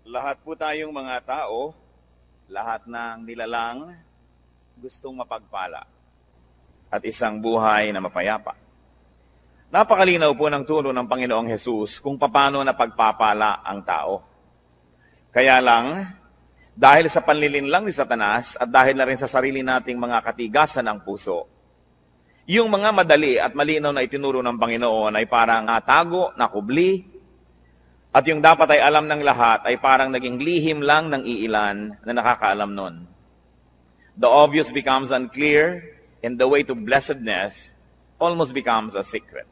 Lahat po tayong mga tao, lahat ng nilalang, gustong mapagpala at isang buhay na mapayapa. Napakalinaw po ng turo ng Panginoong Hesus kung paano napagpapala ang tao. Kaya lang, dahil sa panlilinlang ni Satanas at dahil na rin sa sarili nating mga katigasan ng puso, yung mga madali at malinaw na itinuro ng Panginoon ay parang natago, nakubli, at yung dapat ay alam ng lahat ay parang naging lihim lang ng iilan na nakakaalam nun. The obvious becomes unclear, and the way to blessedness almost becomes a secret.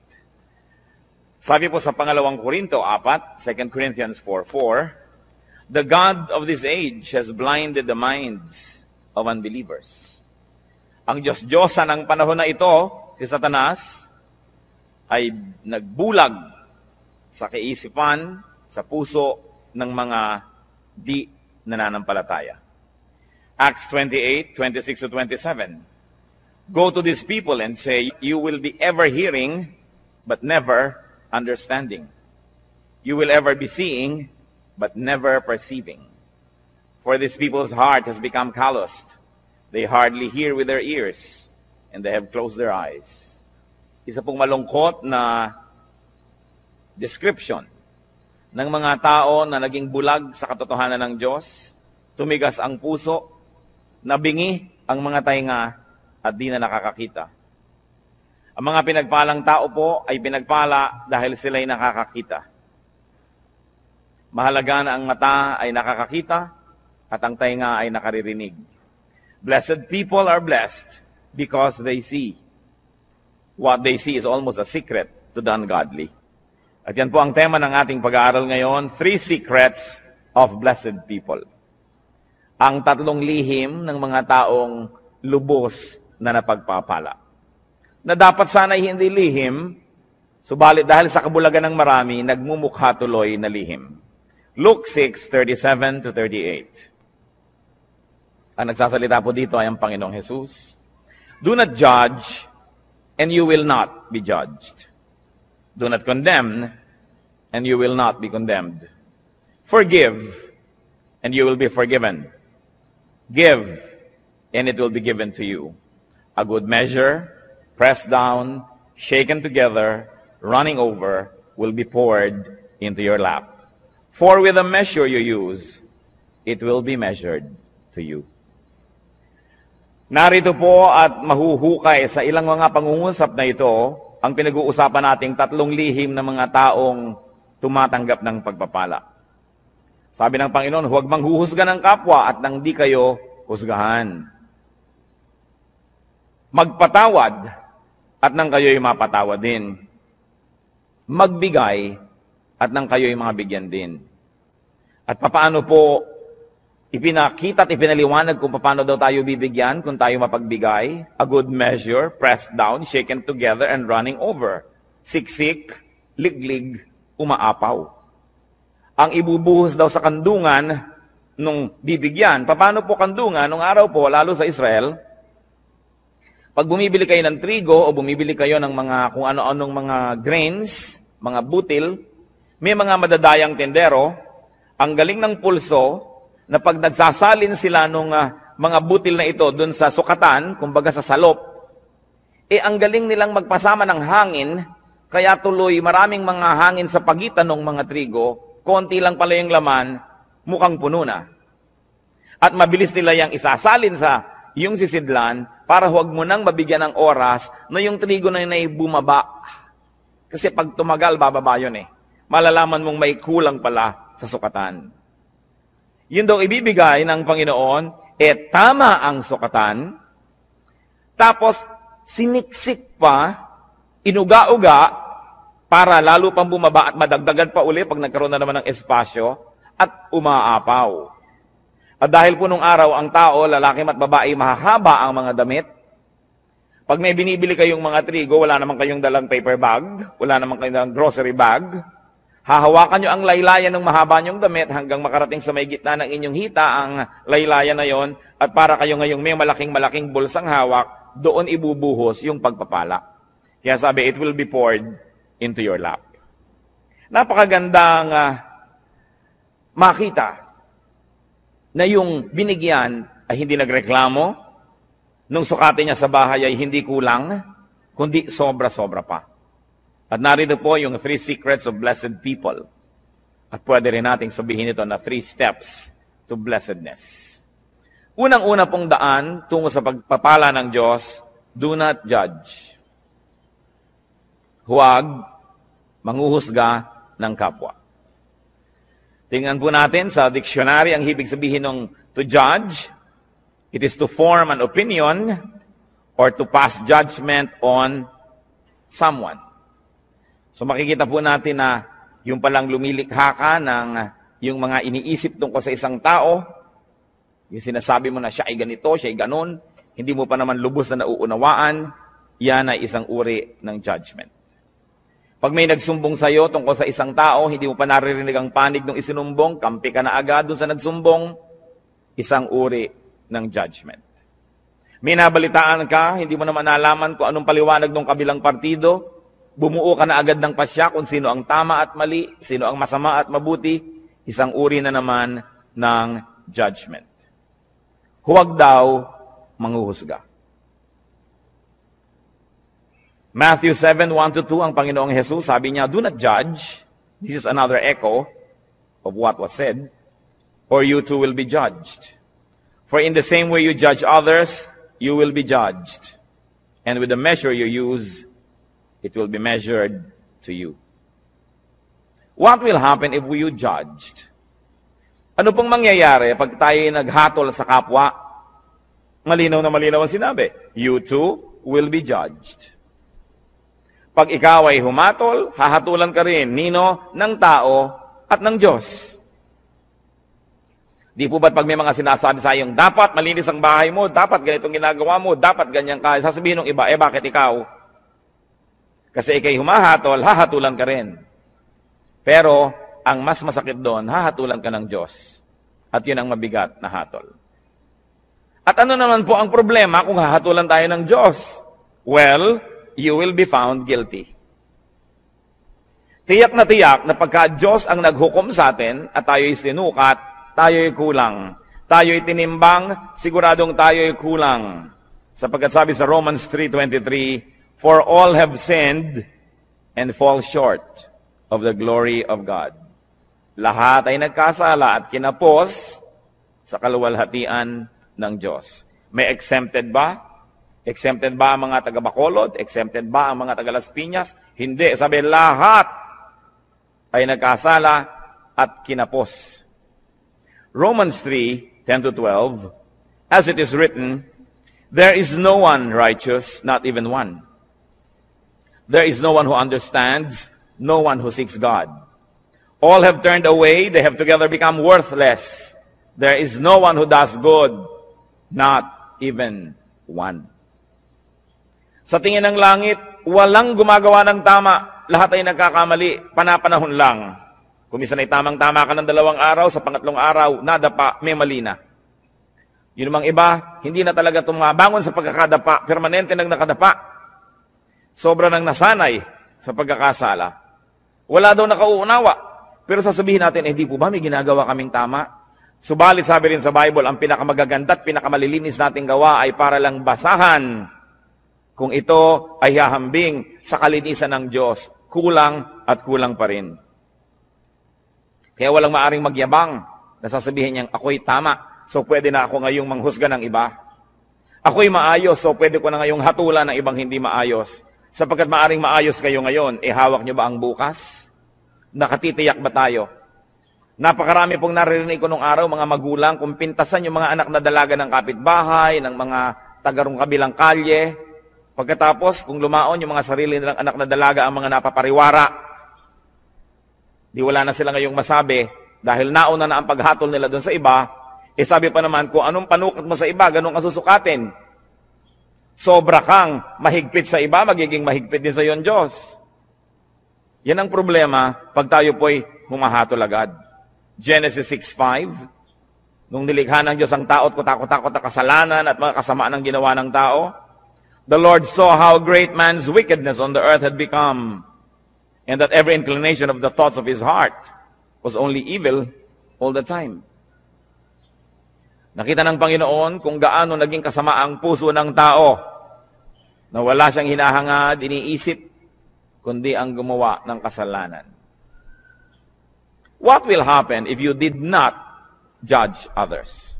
Sabi po sa pangalawang Korinto 4, 2 Corinthians 4:4, the God of this age has blinded the minds of unbelievers. Ang Diyos-Diyosan ng panahon na ito, si Satanas, ay nagbulag sa kaisipan, sa puso ng mga di nananampalataya. Acts 28, 26-27. Go to these people and say, you will be ever hearing, but never understanding. You will ever be seeing, but never perceiving. For these people's heart has become calloused. They hardly hear with their ears, and they have closed their eyes. Isa pong malungkot na description ng mga tao na naging bulag sa katotohanan ng Diyos, tumigas ang puso, nabingi ang mga tainga at di na nakakakita. Ang mga pinagpalang tao po ay pinagpala dahil sila'y nakakakita. Mahalaga na ang mata ay nakakakita at ang tainga ay nakaririnig. Blessed people are blessed because they see. What they see is almost a secret to the ungodly. At yan po ang tema ng ating pag-aaral ngayon, 3 secrets of blessed people. Ang 3 lihim ng mga taong lubos na napagpapala. Na dapat sana'y hindi lihim, subalit dahil sa kabulagan ng marami, nagmumukha tuloy na lihim. Luke 6:37-38. Ang nagsasalita po dito ay ang Panginoong Hesus. Do not judge, and you will not be judged. Do not condemn, and you will not be condemned. Forgive, and you will be forgiven. Give, and it will be given to you. A good measure, pressed down, shaken together, running over, will be poured into your lap. For with the measure you use, it will be measured to you. Narito po at mahuhukay sa ilang mga pangungusap na ito, ang pinag-uusapan nating 3 lihim ng mga taong tumatanggap ng pagpapala. Sabi ng Panginoon, huwag manghuhusga ng kapwa at nang di kayo husgahan. Magpatawad at nang kayo'y mapatawad din. Magbigay at nang kayo'y mabigyan din. At papaano po ipinakita at ipinaliwanag kung paano daw tayo bibigyan kung tayo mapagbigay? A good measure, pressed down, shaken together, and running over. Siksik, liglig, umaapaw. Ang ibubuhos daw sa kandungan nung bibigyan. Paano po kandungan? Nung araw po, lalo sa Israel, pag bumibili kayo ng trigo o bumibili kayo ng mga kung ano-anong mga grains, mga butil, may mga madadayang tendero, ang galing ng pulso, na pag nagsasalin sila nung mga butil na ito dun sa sukatan, kumbaga sa salop, ang galing nilang magpasama ng hangin, kaya tuloy maraming mga hangin sa pagitan ng mga trigo, konti lang pala yung laman, mukhang puno na. At mabilis nila yung isasalin sa yung sisidlan, para huwag mo nang mabigyan ng oras na yung trigo na yun ay bumaba. Kasi pag tumagal, bababa yun eh. Malalaman mong may kulang pala sa sukatan. Yun daw ibibigay ng Panginoon, tama ang sukatan, tapos siniksik pa, inuga-uga, para lalo pang bumaba at madagdagan pa uli pag nagkaroon na naman ng espasyo, at umaapaw. At dahil po nung araw, ang tao, lalaki at babae, mahahaba ang mga damit. Pag may binibili kayong mga trigo, wala naman kayong dalang paper bag, wala naman kayong dalang grocery bag, hahawakan nyo ang laylayan ng mahaba nyong damit hanggang makarating sa may gitna ng inyong hita ang laylayan na yon, at para kayo ngayong may malaking-malaking bulsang hawak, doon ibubuhos yung pagpapala. Kaya sabi, it will be poured into your lap. Napakagandang makita na yung binigyan ay hindi nagreklamo, nung sukatin niya sa bahay ay hindi kulang, kundi sobra-sobra pa. At narito po yung 3 secrets of blessed people. At pwede rin nating sabihin ito na 3 steps to blessedness. Unang-una pong daan tungo sa pagpapala ng Diyos, do not judge. Huwag manghuhusga ng kapwa. Tingnan po natin sa dictionary ang ibig sabihin ng to judge. It is to form an opinion or to pass judgment on someone. So makikita po natin na yung palang lumilikha ka ng yung mga iniisip tungkol sa isang tao, yung sinasabi mo na siya ay ganito, siya ay ganon, hindi mo pa naman lubos na nauunawaan, yan ay isang uri ng judgment. Pag may nagsumbong sa iyo tungkol sa isang tao, hindi mo pa naririnig ang panig ng isinumbong, kampi ka na agad doon sa nagsumbong, isang uri ng judgment. May nabalitaan ka, hindi mo naman nalaman kung anong paliwanag ng kabilang partido, bumuo ka na agad ng pasya kung sino ang tama at mali, sino ang masama at mabuti, isang uri na naman ng judgment. Huwag daw manghuhusga. Matthew 7:1-2, ang Panginoong Jesus, sabi niya, do not judge. This is another echo of what was said, or you too will be judged. For in the same way you judge others, you will be judged. And with the measure you use, it will be measured to you. What will happen if we judged? Ano pong mangyayari pag tayo naghatol sa kapwa? Malinaw na malinaw ang sinabi. You too will be judged. Pag ikaw ay humatol, hahatulan ka rin. Nino? Ng tao at ng Diyos. Di po ba't pag may mga sinasabi sa iyong, dapat malinis ang bahay mo, dapat ganitong ginagawa mo, dapat ganyan ka, sasabihin ng iba, bakit ikaw? Kasi ikay humahatol, hahatulan ka rin. Pero, ang mas masakit doon, hahatulan ka ng Diyos. At yun ang mabigat na hatol. At ano naman po ang problema kung hahatulan tayo ng Diyos? Well, you will be found guilty. Tiyak na pagka Diyos ang naghukom sa atin at tayo'y sinukat, tayo'y kulang. Tayo'y tinimbang, siguradong tayo'y kulang. Sapagkat sabi sa Romans 3:23, for all have sinned and fall short of the glory of God. Lahat ay nagkasala at kinapos sa kaluwalhatian ng Diyos. May exempted ba? Exempted ba ang mga taga-Bacolod? Exempted ba ang mga taga-Las Piñas? Hindi. Sabi, lahat ay nagkasala at kinapos. Romans 3:10-12, as it is written, there is no one righteous, not even one. There is no one who understands, no one who seeks God. All have turned away, they have together become worthless. There is no one who does good, not even one. Sa tingin ng langit, walang gumagawa ng tama, lahat ay nagkakamali, panapanahon lang. Kung minsan ay tamang-tama ka ng 2 araw, sa pangatlong araw, nadapa, may mali na. Yun namang iba, hindi na talaga tumabangon sa pagkakadapa, permanente nang nakadapa. Sobra nang nasanay sa pagkakasala. Wala daw nakauunawa. Pero sasabihin natin, hindi po ba may ginagawa kaming tama? Subalit sabi rin sa Bible, ang pinakamagaganda at pinakamalilinis nating gawa ay para lang basahan kung ito ay hahambing sa kalinisan ng Diyos. Kulang at kulang pa rin. Kaya walang maaring magyabang na sasabihin niyang, ako'y tama, so pwede na ako ngayong manghusga ng iba. Ako'y maayos, so pwede ko na ngayong hatulan ng ibang hindi maayos. Sapagkat maaring maayos kayo ngayon, hawak niyo ba ang bukas? Nakatitiyak ba tayo? Napakarami pong naririnig ko nung araw, mga magulang, kung pintasan yung mga anak na dalaga ng kapitbahay, ng mga tagarong kabilang kalye. Pagkatapos, kung lumaon yung mga sarili nilang anak na dalaga ang mga napapariwara, di wala na sila ngayong masabi, dahil nauna na ang paghatol nila doon sa iba, sabi pa naman, kung anong panukat mo sa iba, ganun ka susukatin. Sobra kang mahigpit sa iba, magiging mahigpit din sa iyo ang Diyos. Yan ang problema pag tayo po'y humahatol agad. Genesis 6:5, nung nilikha ng Diyos ang tao at kutakot-takot na kasalanan at mga kasamaan ng ginawa ng tao, the Lord saw how great man's wickedness on the earth had become, and that every inclination of the thoughts of his heart was only evil all the time. Nakita ng Panginoon kung gaano naging kasama ang puso ng tao na wala siyang hinahangad, iniisip, kundi ang gumawa ng kasalanan. What will happen if you did not judge others?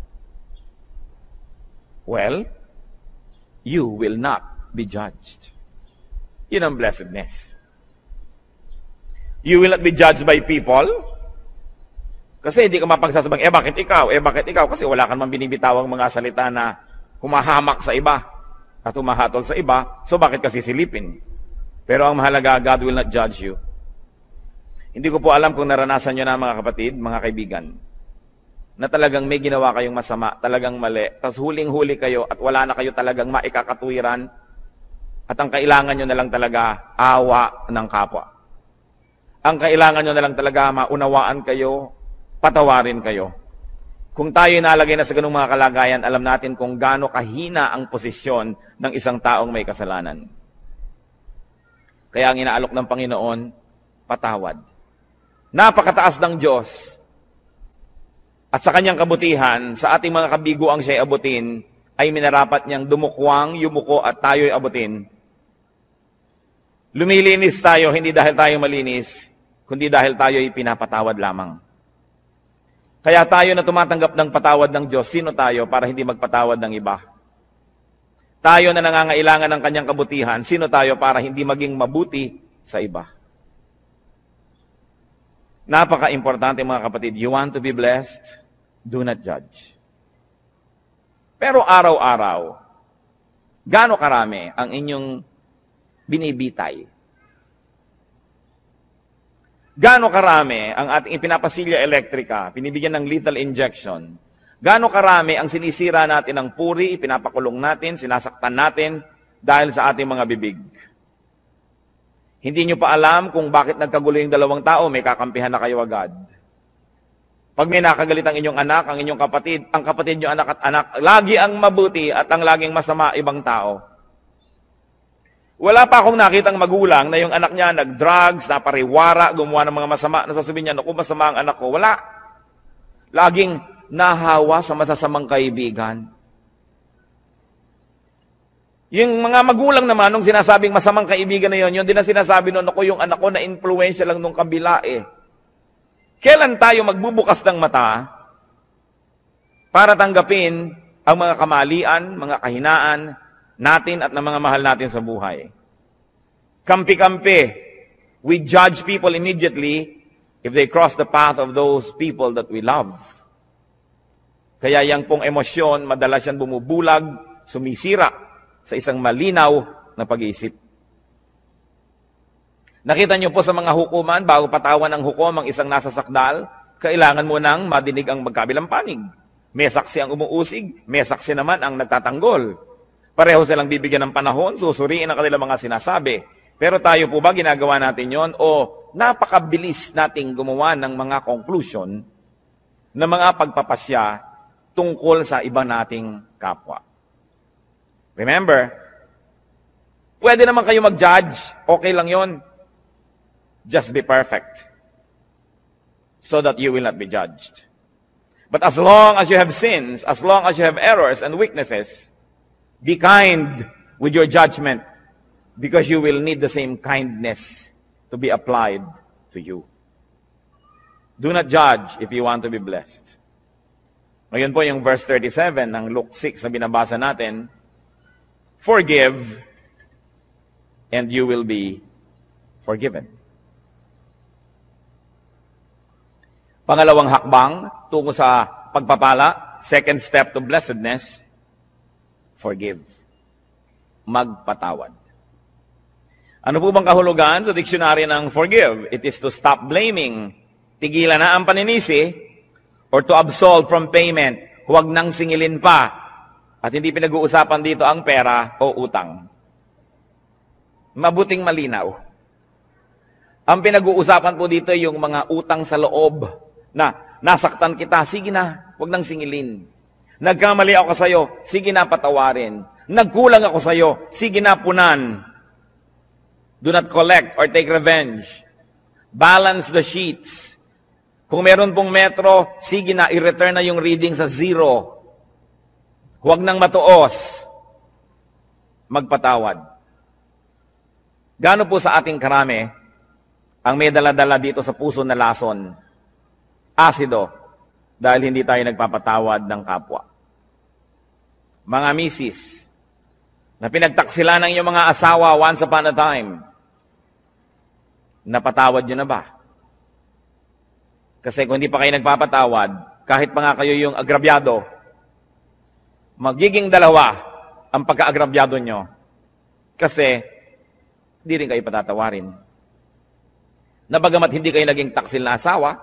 Well, you will not be judged. Yun ang blessedness. You will not be judged by people. Kasi hindi ka mapagsasabang, bakit ikaw? Bakit ikaw? Kasi wala kang binibitawang mga salita na humahamak sa iba at humahatol sa iba. So bakit kasi silipin? Pero ang mahalaga, God will not judge you. Hindi ko po alam kung naranasan nyo na mga kapatid, mga kaibigan, na talagang may ginawa kayong masama, talagang mali, tapos huling-huli kayo at wala na kayo talagang maikakatwiran at ang kailangan nyo na lang talaga awa ng kapwa. Ang kailangan nyo na lang talaga maunawaan kayo, patawarin kayo. Kung tayo nalagay na sa ganung mga kalagayan, alam natin kung gaano kahina ang posisyon ng isang taong may kasalanan. Kaya ang inaalok ng Panginoon, patawad. Napakataas ng Diyos. At sa kanyang kabutihan, sa ating mga kabigo ang siya'y abutin, ay minarapat niyang dumukwang, yumuko at tayo'y abutin. Lumilinis tayo, hindi dahil tayo malinis, kundi dahil tayo'y pinapatawad lamang. Kaya tayo na tumatanggap ng patawad ng Diyos, sino tayo para hindi magpatawad ng iba? Tayo na nangangailangan ng kanyang kabutihan, sino tayo para hindi maging mabuti sa iba? Napaka-importante mga kapatid, you want to be blessed, do not judge. Pero araw-araw, gaano karami ang inyong binibitay? Gaano karami ang ating ipinapasilya elektrika, pinibigyan ng lethal injection? Gaano karami ang sinisira natin ng puri, pinapakulong natin, sinasaktan natin dahil sa ating mga bibig? Hindi nyo pa alam kung bakit nagkagulo yung dalawang tao, may kakampihan na kayo agad. Pag may nakagalit ang inyong anak, ang inyong kapatid, ang kapatid nyo anak at anak, lagi ang mabuti at ang laging masama ibang tao. Wala pa akong nakitang magulang na yung anak niya nag-drugs, napariwara, gumawa ng mga masama, nasasabihin niya, naku, masama ang anak ko. Wala. Laging nahawa sa masasamang kaibigan. Yung mga magulang naman, nung sinasabing masamang kaibigan na yun din na sinasabi noon, ako yung anak ko na influensya lang nung kabila eh. Kailan tayo magbubukas ng mata para tanggapin ang mga kamalian, mga kahinaan natin at ng mga mahal natin sa buhay? Kampi-kampi. We judge people immediately if they cross the path of those people that we love. Kaya yang pong emosyon, madalas yan bumubulag, sumisira sa isang malinaw na pag-iisip. Nakita niyo po sa mga hukuman, bago patawan ng hukom ang isang nasa sakdal, kailangan mo nang madinig ang magkabilang panig. May saksi ang umuusig, may saksi naman ang nagtatanggol. Pareho silang bibigyan ng panahon, susuriin ang kanilang mga sinasabi. Pero tayo po ba ginagawa natin yon o napakabilis nating gumawa ng mga conclusion na mga pagpapasya tungkol sa iba nating kapwa? Remember, pwede naman kayo mag-judge, okay lang yon. Just be perfect so that you will not be judged. But as long as you have sins, as long as you have errors and weaknesses, be kind with your judgment because you will need the same kindness to be applied to you. Do not judge if you want to be blessed. Ngayon po yung verse 37 ng Luke 6 na binabasa natin, forgive and you will be forgiven. Pangalawang hakbang tungo sa pagpapala, second step to blessedness, forgive. Magpatawad. Ano po bang kahulugan sa diksyonaryo ng forgive? It is to stop blaming. Tigilan na ang paninisi or to absolve from payment. Huwag nang singilin pa. At hindi pinag-uusapan dito ang pera o utang. Mabuting malinaw. Ang pinag-uusapan po dito yung mga utang sa loob na nasaktan kita, sige na, huwag nang singilin. Nagkamali ako sa iyo, sige na patawarin. Nagkulang ako sa iyo, sige na punan. Do not collect or take revenge. Balance the sheets. Kung meron pong metro, sige na, i-return na yung reading sa 0. Huwag nang matuos. Magpatawad. Gaano po sa ating karami ang may dala-dala dito sa puso na lason? Asido. Dahil hindi tayo nagpapatawad ng kapwa. Mga misis, na pinagtaksila ng inyong mga asawa once upon a time, napatawad nyo na ba? Kasi kung hindi pa kayo nagpapatawad, kahit pa nga kayo yung agrabyado, magiging dalawa ang pagka-agrabyado nyo. Kasi, hindi rin kayo patatawarin. Na bagamat hindi kayo naging taksil na asawa,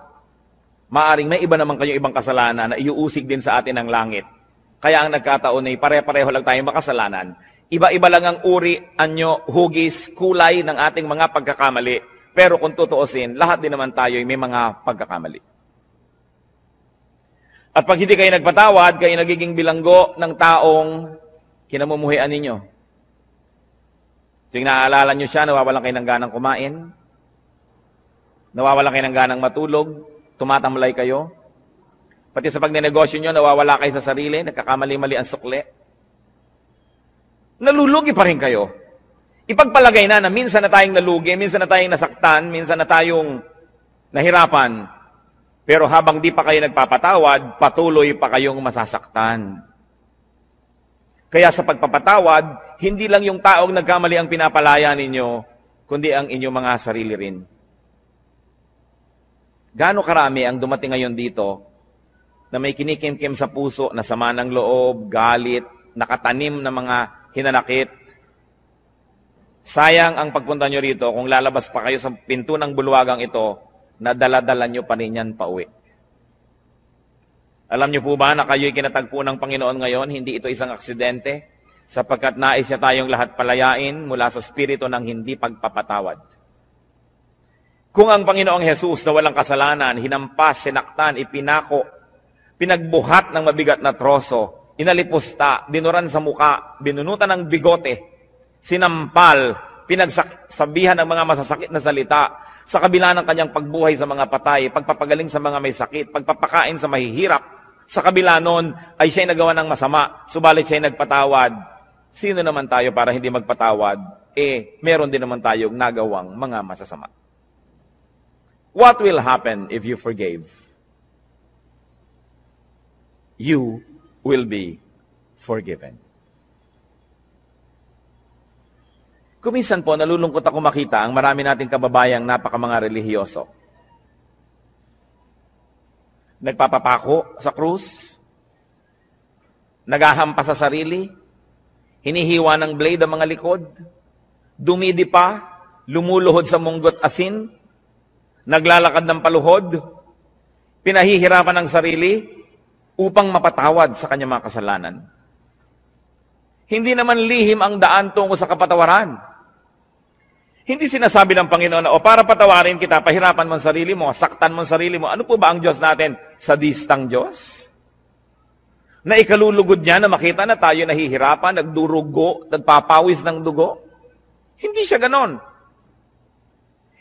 maaring may iba naman kayong ibang kasalanan na iuusig din sa atin ng langit. Kaya ang nagkataon ay pare-pareho lang tayong makasalanan. Iba-iba lang ang uri, anyo, hugis, kulay ng ating mga pagkakamali. Pero kung tutuusin, lahat din naman tayo ay may mga pagkakamali. At pag hindi kayo nagpatawad, kayo nagiging bilanggo ng taong kinamumuhian ninyo. Tuwing naaalala nyo siya, nawawalan kayo ng ganang kumain, nawawalan kayo ng ganang matulog, tumatamlay kayo. Pati sa pagnenegosyo nyo, nawawala kayo sa sarili, nagkakamali-mali ang sukli. Nalulugi pa rin kayo. Ipagpalagay na minsan na tayong nalugi, minsan na tayong nasaktan, minsan na tayong nahirapan. Pero habang di pa kayo nagpapatawad, patuloy pa kayong masasaktan. Kaya sa pagpapatawad, hindi lang yung taong nagkamali ang pinapalaya ninyo, kundi ang inyong mga sarili rin. Gaano karami ang dumating ngayon dito na may kinikim-kim sa puso na sama ng loob, galit, nakatanim na mga hinanakit. Sayang ang pagpunta nyo rito kung lalabas pa kayo sa pinto ng bulwagang ito na dala-dala nyo pa rin yan pauwi. Alam nyo po ba na kayo'y kinatagpo ng Panginoon ngayon, hindi ito isang aksidente, sapagkat nais niya tayong lahat palayain mula sa spirito ng hindi pagpapatawad. Kung ang Panginoong Jesus na walang kasalanan, hinampas, sinaktan, ipinako, pinagbuhat ng mabigat na troso, inalipusta, dinuran sa muka, binunutan ng bigote, sinampal, pinagsabihan ng mga masasakit na salita, sa kabila ng kanyang pagbuhay sa mga patay, pagpapagaling sa mga may sakit, pagpapakain sa mahihirap, sa kabila nun ay siya'y nagawa ng masama, subalit siya'y nagpatawad. Sino naman tayo para hindi magpatawad? Meron din naman tayong nagawang mga masasama. What will happen if you forgave? You will be forgiven. Kuminsan po, nalulungkot ako makita ang marami nating kababayang napaka-mga relihiyoso. Nagpapapako sa krus, naghahampas sa sarili, hinihiwa ng blade ang mga likod, dumidi pa, lumuluhod sa munggot asin, naglalakad ng paluhod, pinahihirapan ng sarili upang mapatawad sa kanyang mga kasalanan. Hindi naman lihim ang daan tungo sa kapatawaran. Hindi sinasabi ng Panginoon na, para patawarin kita, pahirapan mo ang sarili mo, saktan mo ang sarili mo. Ano po ba ang Diyos natin? Sadistang Diyos? Na ikalulugod niya na makita na tayo nahihirapan, nagdurugo, nagpapawis ng dugo? Hindi siya ganon.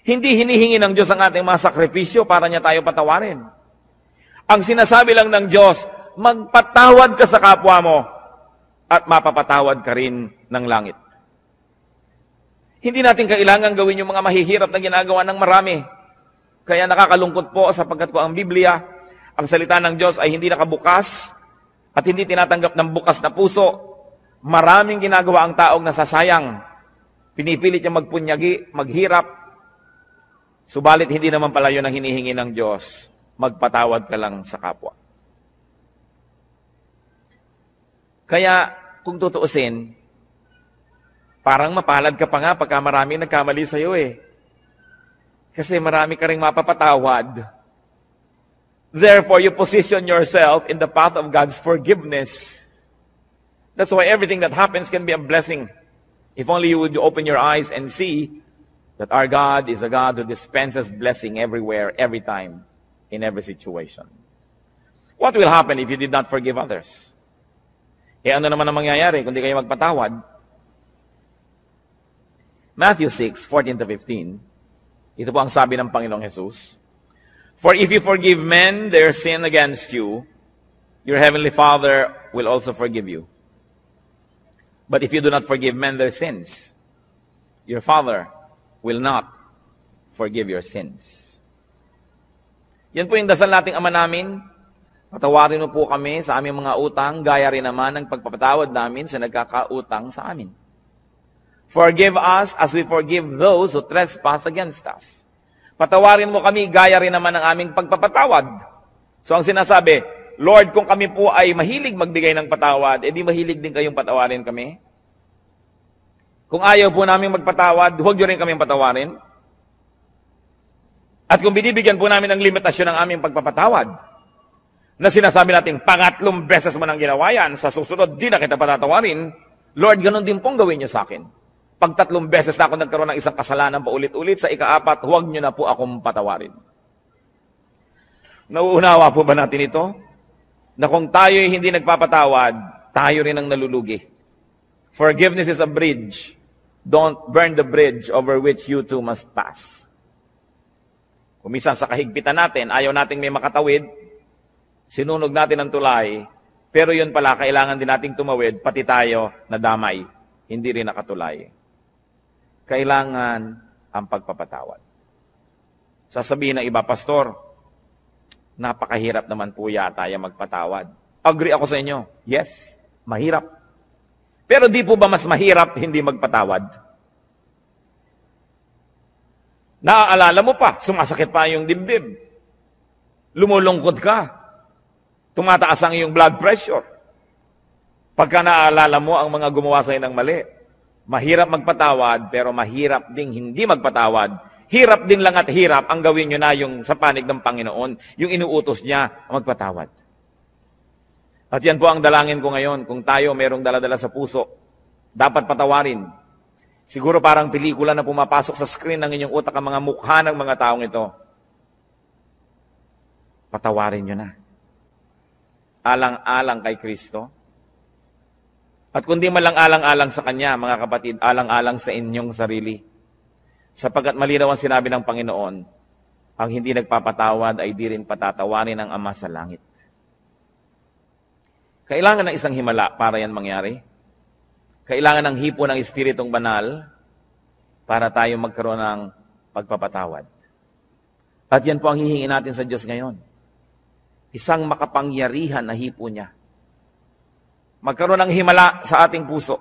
Hindi hinihingi ng Diyos ang ating mga sakripisyo para niya tayo patawarin. Ang sinasabi lang ng Diyos, magpatawad ka sa kapwa mo at mapapatawad ka rin ng langit. Hindi natin kailangan gawin yung mga mahihirap na ginagawa ng marami. Kaya nakakalungkot po sapagkat ko ang Biblia, ang salita ng Diyos ay hindi nakabukas at hindi tinatanggap ng bukas na puso. Maraming ginagawa ang taong nasasayang. Pinipilit niya magpunyagi, maghirap. Subalit hindi naman pala yun ang hinihingi ng Diyos. Magpatawad ka lang sa kapwa. Kaya kung tutuusin, parang mapalad ka pa nga pagka marami nagkamali sa'yo Kasi marami ka ring mapapatawad. Therefore, you position yourself in the path of God's forgiveness. That's why everything that happens can be a blessing. If only you would open your eyes and see that our God is a God who dispenses blessing everywhere, every time, in every situation. What will happen if you did not forgive others? Ano naman ang mangyayari kung di kayo magpatawad? Matthew 6:14-15. Ito po ang sabi ng Panginoong Jesus. For if you forgive men their sin against you, your heavenly Father will also forgive you. But if you do not forgive men their sins, your Father will not forgive your sins. Yan po yung dasal nating Ama namin. Patawarin mo po kami sa aming mga utang, gaya rin naman ng pagpapatawad namin sa nagkakautang sa amin. Forgive us as we forgive those who trespass against us. Patawarin mo kami, gaya rin naman ng aming pagpapatawad. So ang sinasabi, Lord, kung kami po ay mahilig magbigay ng patawad, edi mahilig din kayong patawarin kami. Kung ayaw po namin magpatawad, huwag nyo rin kaming patawarin. At kung binibigyan po namin ng limitasyon ng aming pagpapatawad, na sinasabi natin, pangatlong beses mo nang ginawa yan, sa susunod, di na kita patatawarin, Lord, ganun din pong gawin nyo sa akin. Pag 3 beses na ako nagkaroon ng isang kasalanan paulit-ulit, sa ika-4, huwag nyo na po akong patawarin. Nauunawa po ba natin ito? Na kung tayo'y hindi nagpapatawad, tayo rin ang nalulugi. Forgiveness is a bridge. Don't burn the bridge over which you too must pass. Kung minsan sa kahigpitan natin, ayaw nating may makatawid, sinunog natin ang tulay, pero yun pala, kailangan din nating tumawid, pati tayo na damay, hindi rin nakatulay. Kailangan ang pagpapatawad. Sasabihin ng iba, Pastor, napakahirap naman po yata yung magpatawad. Agree ako sa inyo. Yes, mahirap. Pero di po ba mas mahirap hindi magpatawad? Naaalala mo pa, sumasakit pa yung dibdib. Lumulungkot ka. Tumataas ang iyong blood pressure. Pagka naaalala mo ang mga gumawa sa'yo ng mali. Mahirap magpatawad, pero mahirap ding hindi magpatawad. Hirap din lang at hirap ang gawin nyo na yung sa panig ng Panginoon, yung inuutos niya magpatawad. At yan po ang dalangin ko ngayon, kung tayo merong daladala sa puso, dapat patawarin. Siguro parang pelikula na pumapasok sa screen ng inyong utak ang mga mukha ng mga taong ito. Patawarin nyo na. Alang-alang kay Kristo. At kundi malang alang-alang sa Kanya, mga kapatid, alang-alang sa inyong sarili. Sapagkat malinaw ang sinabi ng Panginoon, ang hindi nagpapatawad ay di rin patatawarin ng Ama sa langit. Kailangan ng isang himala para yan mangyari. Kailangan ng hipo ng Espiritong Banal para tayo magkaroon ng pagpapatawad. At yan po ang hihingin natin sa Diyos ngayon. Isang makapangyarihan na hipo niya. Magkaroon ng himala sa ating puso.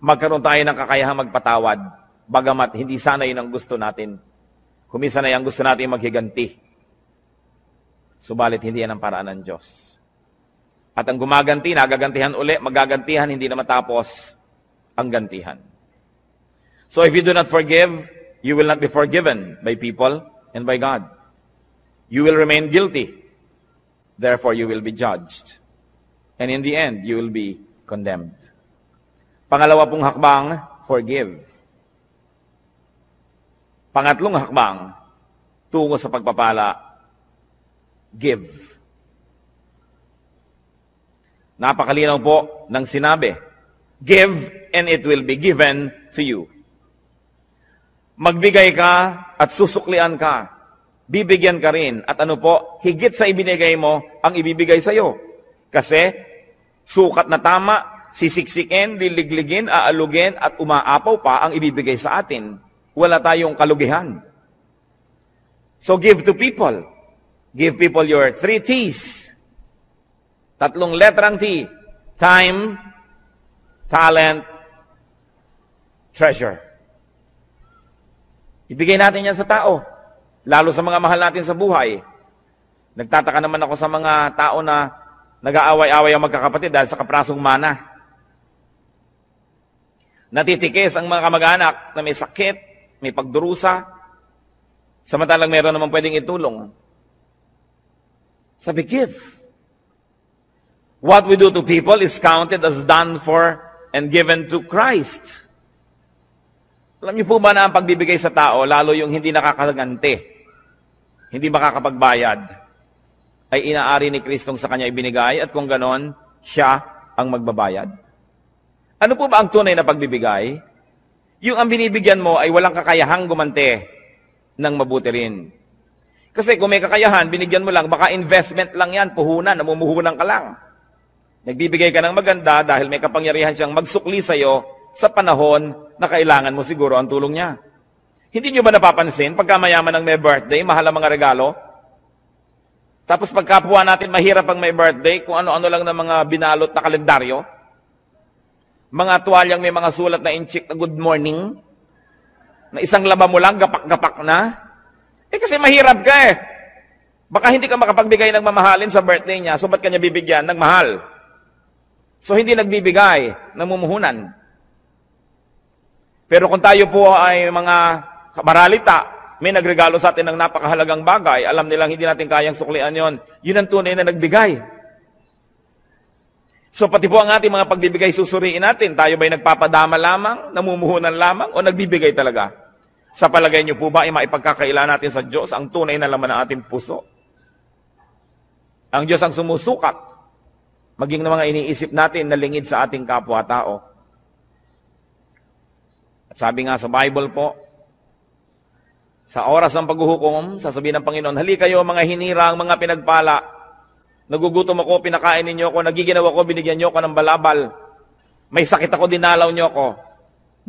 Magkaroon tayo ng kakayahang magpatawad. Bagamat hindi sana yun ang gusto natin. Kuminsan na yung gusto natin maghiganti. Subalit hindi yan ang paraan ng Diyos. At ang gumaganti, nagagantihan uli, magagantihan, hindi na matapos ang gantihan. So if you do not forgive, you will not be forgiven by people and by God. You will remain guilty. Therefore, you will be judged. And in the end, you will be condemned. Pangalawa pong hakbang, forgive. Pangatlong hakbang, tungo sa pagpapala, give. Napakalinaw po ng sinabi, give and it will be given to you. Magbigay ka at susuklian ka. Bibigyan ka rin. At ano po, higit sa ibinigay mo ang ibibigay sa iyo. Kasi sukat na tama, sisiksikin, liligligin, aalugin at umaapaw pa ang ibibigay sa atin. Wala tayong kalugihan. So give to people. Give people your 3 T's. 3 letrang T. Time, talent, treasure. Ibigay natin yan sa tao. Lalo sa mga mahal natin sa buhay. Nagtataka naman ako sa mga tao na nag-aaway-away ang magkakapatid dahil sa kaprasong mana. Natitikis ang mga kamag-anak na may sakit, may pagdurusa, samantalang meron naman pwedeng itulong. Sabi, give. What we do to people is counted as done for and given to Christ. Alam niyo po ba na ang pagbibigay sa tao, lalo yung hindi nakakaganti, hindi makakapagbayad, ay inaari ni Kristong sa kanya ibinigay at kung ganon, siya ang magbabayad? Ano po ba ang tunay na pagbibigay? Yung ang binibigyan mo ay walang kakayahang gumante ng mabuti rin. Kasi kung may kakayahan, binigyan mo lang, baka investment lang yan, puhunan, namumuhunan ka lang. Nagbibigay ka ng maganda dahil may kapangyarihan siyang magsukli sa'yo sa panahon na kailangan mo siguro ang tulong niya. Hindi nyo ba napapansin, pagka mayaman ang may birthday, mahal ang mga regalo? Tapos pagkapwa natin, mahirap ang may birthday, kung ano-ano lang ng mga binalot na kalendaryo. Mga tuwalyang may mga sulat na inchik na good morning, na isang laba mo lang, gapak-gapak na. Kasi mahirap ka eh. Baka hindi ka makapagbigay ng mamahalin sa birthday niya, so ba't kanya bibigyan ng mahal? So hindi nagbibigay, namumuhunan. Pero kung tayo po ay mga maralita, may nagregalo sa atin ng napakahalagang bagay, alam nilang hindi natin kayang suklian yon. Yun ang tunay na nagbigay. So pati po ang ating mga pagbibigay susuriin natin, tayo ba'y nagpapadama lamang, namumuhunan lamang, o nagbibigay talaga? Sa palagay niyo po ba ay maipagkakaila natin sa Diyos ang tunay na laman ng ating puso? Ang Diyos ang sumusukat, maging ng mga iniisip natin na lingid sa ating kapwa-tao. At sabi nga sa Bible po, sa oras ng paghuhukom, sasabihin ng Panginoon, hali kayo mga hinirang, mga pinagpala. Nagugutom ako, pinakain ninyo ako, nagiginaw ako, binigyan nyo ako ng balabal. May sakit ako, dinalaw nyo ako.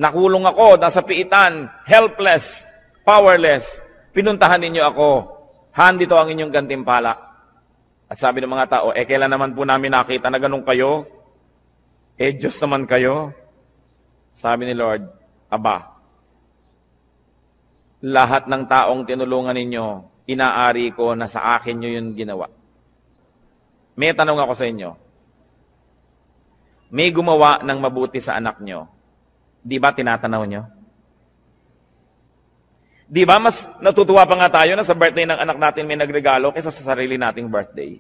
Nakulong ako, nasa piitan, helpless, powerless. Pinuntahan ninyo ako. Handito ang inyong gantimpala. At sabi ng mga tao, kailan naman po namin nakita na ganun kayo? Diyos naman kayo. Sabi ni Lord, Aba, lahat ng taong tinulungan ninyo, inaari ko na sa akin nyo yun ginawa. May tanong ako sa inyo. May gumawa ng mabuti sa anak nyo. Di ba tinatanaw nyo? Di ba mas natutuwa pa nga tayo na sa birthday ng anak natin may nagregalo kaysa sa sarili nating birthday?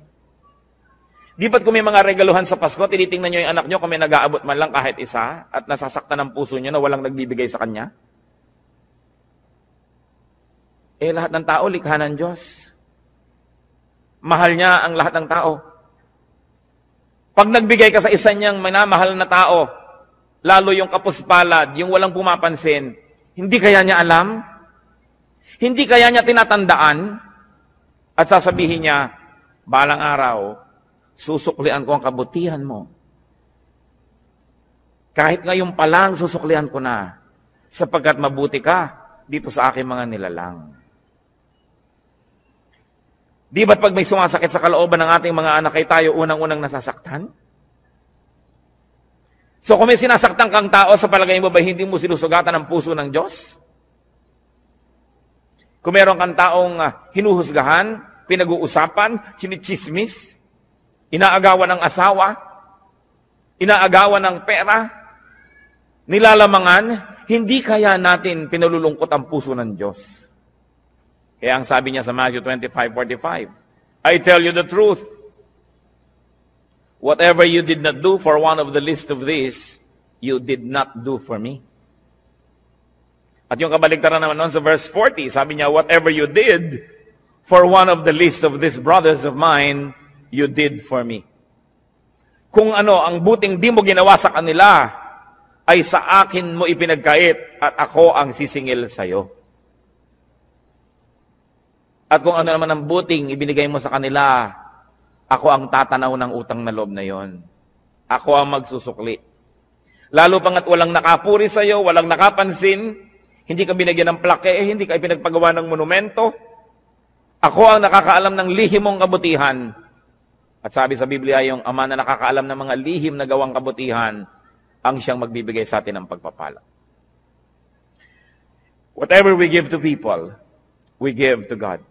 Di ba't kung may mga regaluhan sa Pasko, tinitingnan nyo yung anak nyo kung may nag-aabot man lang kahit isa at nasasaktan ang puso nyo na walang nagbibigay sa kanya? Lahat ng tao, likha ng Diyos. Mahal niya ang lahat ng tao. Pag nagbigay ka sa isa niyang minamahal na tao, lalo yung kapuspalad, yung walang pumapansin, hindi kaya niya alam? Hindi kaya niya tinatandaan? At sasabihin niya, balang araw, susuklian ko ang kabutihan mo. Kahit ngayon pa lang, susuklian ko na, sapagkat mabuti ka dito sa aking mga nilalang. Di ba't pag may sumasakit sa kalooban ng ating mga anak, ay tayo unang-unang nasasaktan? So kung may sinasaktan kang tao, sa palagay mo ba hindi mo sinusugatan ang puso ng Diyos? Kung meron kang taong hinuhusgahan, pinag-uusapan, chinichismis, inaagawan ng asawa, inaagawan ng pera, nilalamangan, hindi kaya natin pinalulungkot ang puso ng Diyos. Kaya ang sabi niya sa Matthew 25:45, I tell you the truth, whatever you did not do for one of the least of these, you did not do for me. At yung kabaligtaran naman noon sa verse 40, sabi niya, whatever you did for one of the least of these brothers of mine, you did for me. Kung ano, ang buting di mo ginawa sa kanila, ay sa akin mo ipinagkait at ako ang sisingil sa iyo. At kung ano naman ang buting ibinigay mo sa kanila, ako ang tatanaw ng utang na loob na yon. Ako ang magsusukli. Lalo pangat walang nakapuri sa iyo, walang nakapansin, hindi ka binigyan ng plaque, hindi ka ipinagpagawa ng monumento. Ako ang nakakaalam ng lihim mong kabutihan. At sabi sa Biblia, yung ama na nakakaalam ng mga lihim na gawang kabutihan, ang siyang magbibigay sa atin ng pagpapala. Whatever we give to people, we give to God.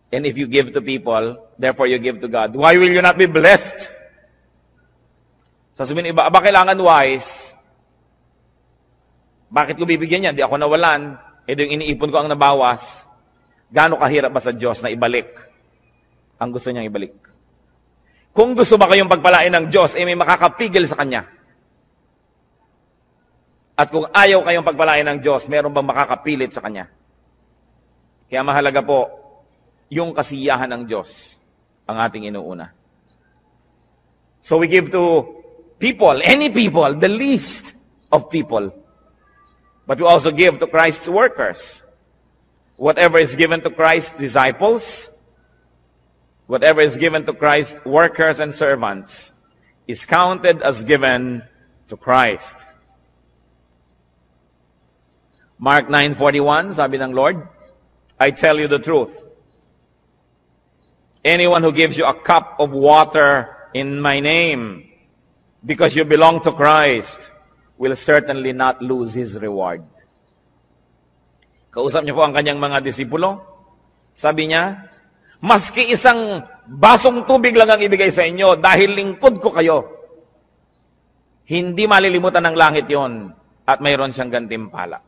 And if you give to people, therefore you give to God, why will you not be blessed? Sasabihin iba, aba kailangan wise. Bakit ko bibigyan niya? Di ako nawalan. Yung iniipon ko ang nabawas. Gaano kahirap ba sa Diyos na ibalik ang gusto niyang ibalik? Kung gusto ba kayong pagpalain ng Diyos, may makakapigil sa Kanya. At kung ayaw kayong pagpalain ng Diyos, meron bang makakapilit sa Kanya? Kaya mahalaga po, yung kasiyahan ng Diyos ang ating inuuna. So we give to people, any people, the least of people. But we also give to Christ's workers. Whatever is given to Christ's disciples, whatever is given to Christ, workers and servants, is counted as given to Christ. Mark 9:41, sabi ng Lord, I tell you the truth. Anyone who gives you a cup of water in my name, because you belong to Christ, will certainly not lose his reward. Kausap niya po ang kanyang mga disipulo. Sabi niya, maski isang basong tubig lang ang ibigay sa inyo dahil lingkod ko kayo, hindi malilimutan ng langit yon at mayroon siyang gantimpala.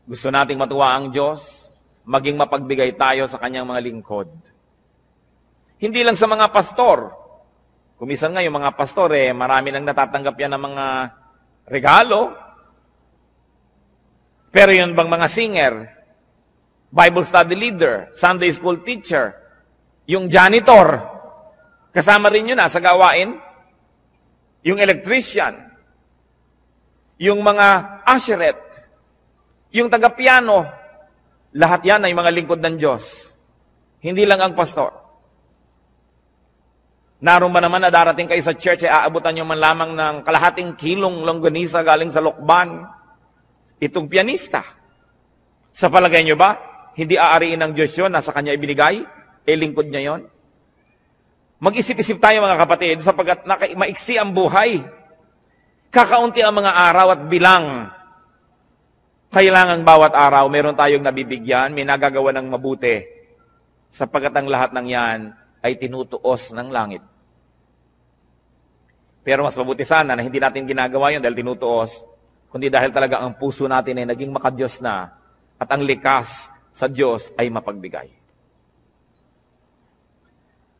Gusto nating matuwa ang Diyos, maging mapagbigay tayo sa kanyang mga lingkod. Hindi lang sa mga pastor. Kumisan nga yung mga pastor, marami nang natatanggap yan ng mga regalo. Pero yun bang mga singer, Bible study leader, Sunday school teacher, yung janitor, kasama rin yun sa gawain, yung electrician, yung mga usherette, yung taga-piano, lahat yan ay mga lingkod ng Diyos. Hindi lang ang pastor. Naroon ba naman na darating kayo sa church, aabutan nyo man lamang ng kalahating kilong longganisa galing sa Lokban? Itong pianista. Sa palagay nyo ba, hindi aariin ng Diyos yun, nasa Kanya ibinigay? Lingkod niya yon. Mag-isip-isip tayo mga kapatid, sapagkat maiksi ang buhay. Kakaunti ang mga araw at bilang. Kailangan bawat araw, meron tayong nabibigyan, may nagagawa ng mabuti. Sapagkat ang lahat ng yan ay tinutuos ng langit. Pero mas mabuti sana na hindi natin ginagawa yun dahil tinutuos, kundi dahil talaga ang puso natin ay naging makadiyos na at ang likas sa Diyos ay mapagbigay.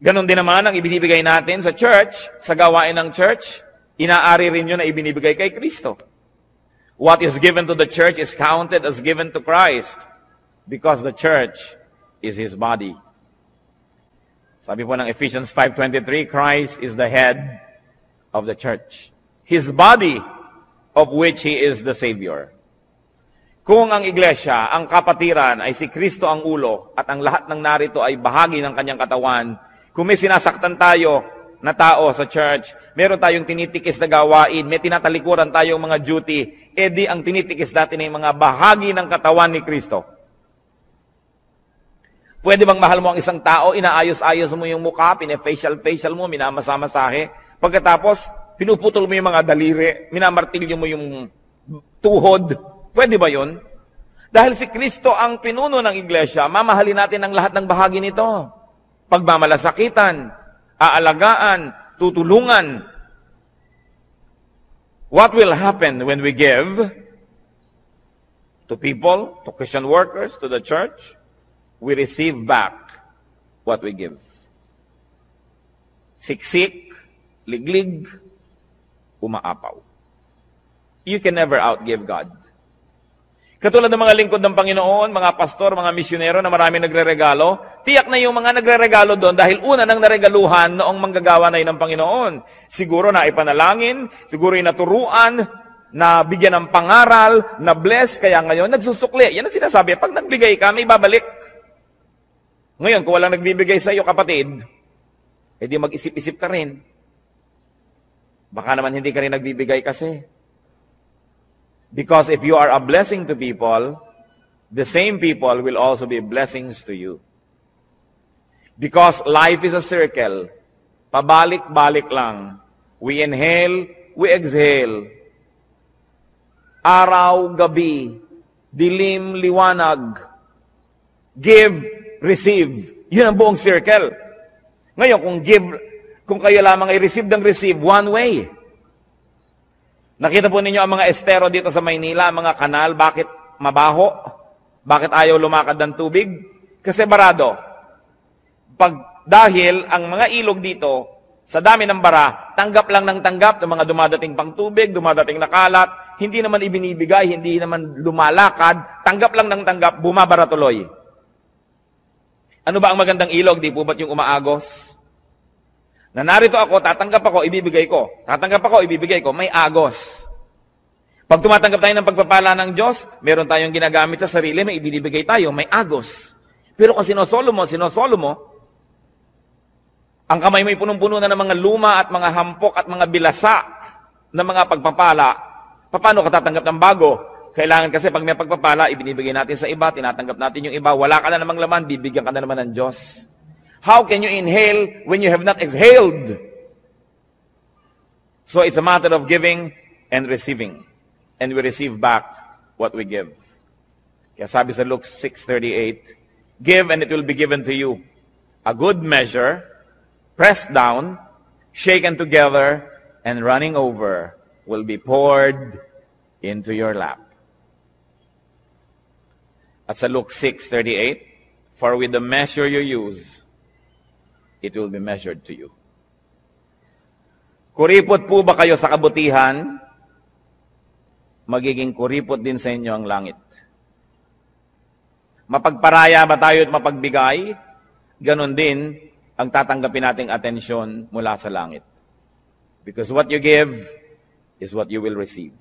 Ganon din naman ang ibinibigay natin sa church, sa gawain ng church, inaari rin yun na ibinibigay kay Kristo. What is given to the church is counted as given to Christ because the church is His body. Sabi po ng Ephesians 5:23, Christ is the head of the church, His body, of which He is the Savior. Kung ang iglesia, ang kapatiran ay si Kristo ang ulo at ang lahat ng narito ay bahagi ng kanyang katawan, kung may sinasaktan tayo na tao sa church, meron tayong tinitikis na gawain, may tinatalikuran tayong mga duty, di ang tinitikis natin ay mga bahagi ng katawan ni Kristo. Pwede bang mahal mo ang isang tao, inaayos-ayos mo yung mukha, pine-facial mo, minamasa-masahe, pagkatapos, pinuputol mo yung mga daliri, minamartilyo mo yung tuhod. Pwede ba yun? Dahil si Kristo ang pinuno ng iglesia, mamahalin natin ang lahat ng bahagi nito. Pagmamalasakitan, aalagaan, tutulungan. What will happen when we give to people, to Christian workers, to the church? We receive back what we give. Siksik, liglig, umaapaw. You can never outgive God. Katulad ng mga lingkod ng Panginoon, mga pastor, mga misyonero na maraming nagre-regalo, tiyak na yung mga nagre-regalo doon dahil una nang naregaluhan noong manggagawa na yun ng Panginoon. Siguro na ipanalangin, siguro inaturuan, na bigyan ng pangaral, na bless, kaya ngayon nagsusukli. Yan ang sinasabi, pag nagbigay ka, may babalik. Ngayon, kung walang nagbibigay sa iyo, kapatid, di mag-isip-isip ka rin. Baka naman hindi ka rin nagbibigay kasi. Because if you are a blessing to people, the same people will also be blessings to you. Because life is a circle. Pabalik-balik lang. We inhale, we exhale. Araw, gabi, dilim, liwanag. Give, receive. Yun ang buong circle. Ngayon, kung kayo lamang ay receive ng receive, one way. Nakita po ninyo ang mga estero dito sa Maynila, mga kanal, bakit mabaho? Bakit ayaw lumakad ng tubig? Kasi barado. Dahil ang mga ilog dito, sa dami ng bara, tanggap lang ng tanggap ng mga dumadating pang tubig, dumadating na kalat, hindi naman ibinibigay, hindi naman lumalakad, tanggap lang ng tanggap, bumabara tuloy. Ano ba ang magandang ilog? Di po ba't yung umaagos? Na narito ako, tatanggap ako, ibibigay ko. Tatanggap ako, ibibigay ko. May agos. Pag tumatanggap tayo ng pagpapala ng Diyos, meron tayong ginagamit sa sarili, may ibinibigay tayo, may agos. Pero kung sinosolo mo, ang kamay mo'y punong-puno na ng mga luma at mga hampok at mga bilasa na mga pagpapala, paano ka tatanggap ng bago? Kailangan kasi pag may pagpapala, ibinibigay natin sa iba, tinatanggap natin yung iba, wala ka na namang laman, bibigyan ka na naman ng Diyos. How can you inhale when you have not exhaled? So it's a matter of giving and receiving. And we receive back what we give. Kaya sabi sa Luke 6:38, give and it will be given to you. A good measure, pressed down, shaken together, and running over will be poured into your lap. At sa Luke 6:38, for with the measure you use, it will be measured to you. Kuripot po ba kayo sa kabutihan? Magiging kuripot din sa inyo ang langit. Mapagparaya ba tayo at mapagbigay? Ganon din ang tatanggapin nating atensyon mula sa langit. Because what you give is what you will receive.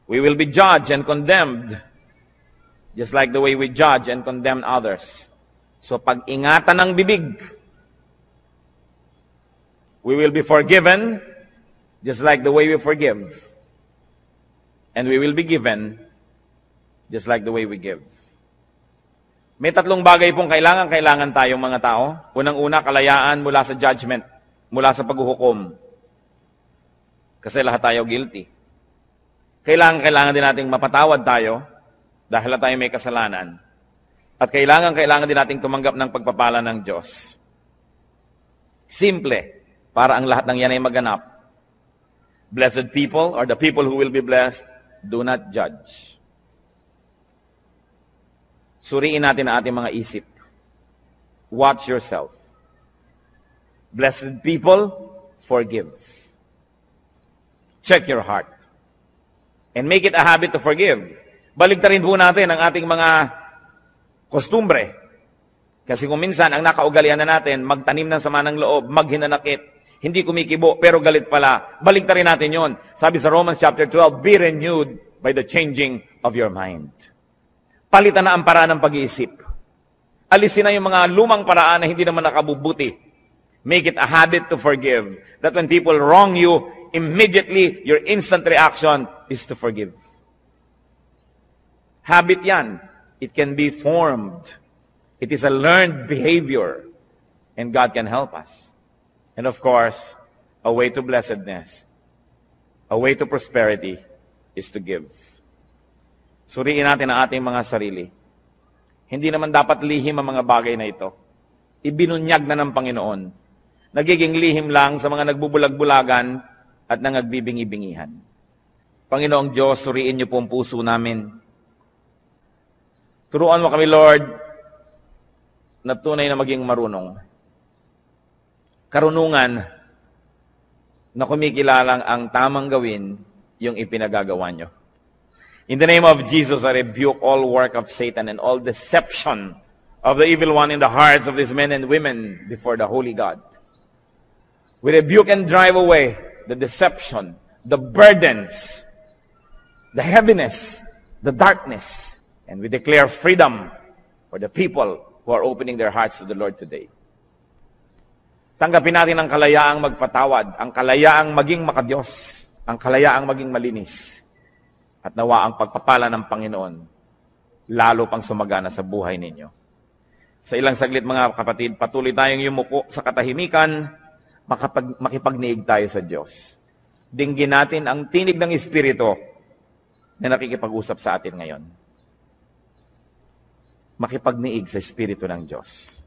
We will be judged and condemned just like the way we judge and condemn others. So pag-ingatan ng bibig. We will be forgiven just like the way we forgive. And we will be given just like the way we give. May tatlong bagay pong kailangan tayong mga tao. Unang-una, kalayaan mula sa judgment, mula sa paghuhukom. Kasi lahat tayo guilty. Kailangan din nating mapatawad tayo dahil tayo may kasalanan. At kailangan din nating tumanggap ng pagpapala ng Diyos. Simple, para ang lahat ng yan ay maganap. Blessed people, or the people who will be blessed, do not judge. Suriin natin ang ating mga isip. Watch yourself. Blessed people, forgive. Check your heart. And make it a habit to forgive. Baligtarin po natin ang ating mga kostumbre. Kasi kung minsan, ang nakaugalian na natin, magtanim ng sama ng loob, maghinanakit, hindi kumikibo, pero galit pala. Baligtarin natin yon. Sabi sa Romans chapter 12, be renewed by the changing of your mind. Palitan na ang paraan ng pag-iisip. Alisin na yung mga lumang paraan na hindi naman nakabubuti. Make it a habit to forgive. That when people wrong you, immediately, your instant reaction is to forgive. Habit yan. It can be formed. It is a learned behavior. And God can help us. And of course, a way to blessedness, a way to prosperity, is to give. Suriin natin ang ating mga sarili. Hindi naman dapat lihim ang mga bagay na ito. Ibinunyag na ng Panginoon. Nagiging lihim lang sa mga nagbubulag-bulagan at nangagbibingi-bingihan. Panginoong Diyos, suriin niyo po ang puso namin. Turuan mo kami, Lord, na tunay na maging marunong. Karunungan na kumikilalang ang tamang gawin yung ipinagagawa nyo. In the name of Jesus, I rebuke all work of Satan and all deception of the evil one in the hearts of these men and women before the Holy God. We rebuke and drive away the deception, the burdens, the heaviness, the darkness, and we declare freedom for the people who are opening their hearts to the Lord today. Tanggapin natin ang kalayaang magpatawad, ang kalayaang maging makadiyos, ang kalayaang maging malinis, at nawa ang pagpapala ng Panginoon, lalo pang sumagana sa buhay ninyo. Sa ilang saglit mga kapatid, patuloy tayong yumuko sa katahimikan, makipagniig tayo sa Diyos. Dinggin natin ang tinig ng Espiritu na nakikipag-usap sa atin ngayon. Makipagniig sa Espiritu ng Diyos.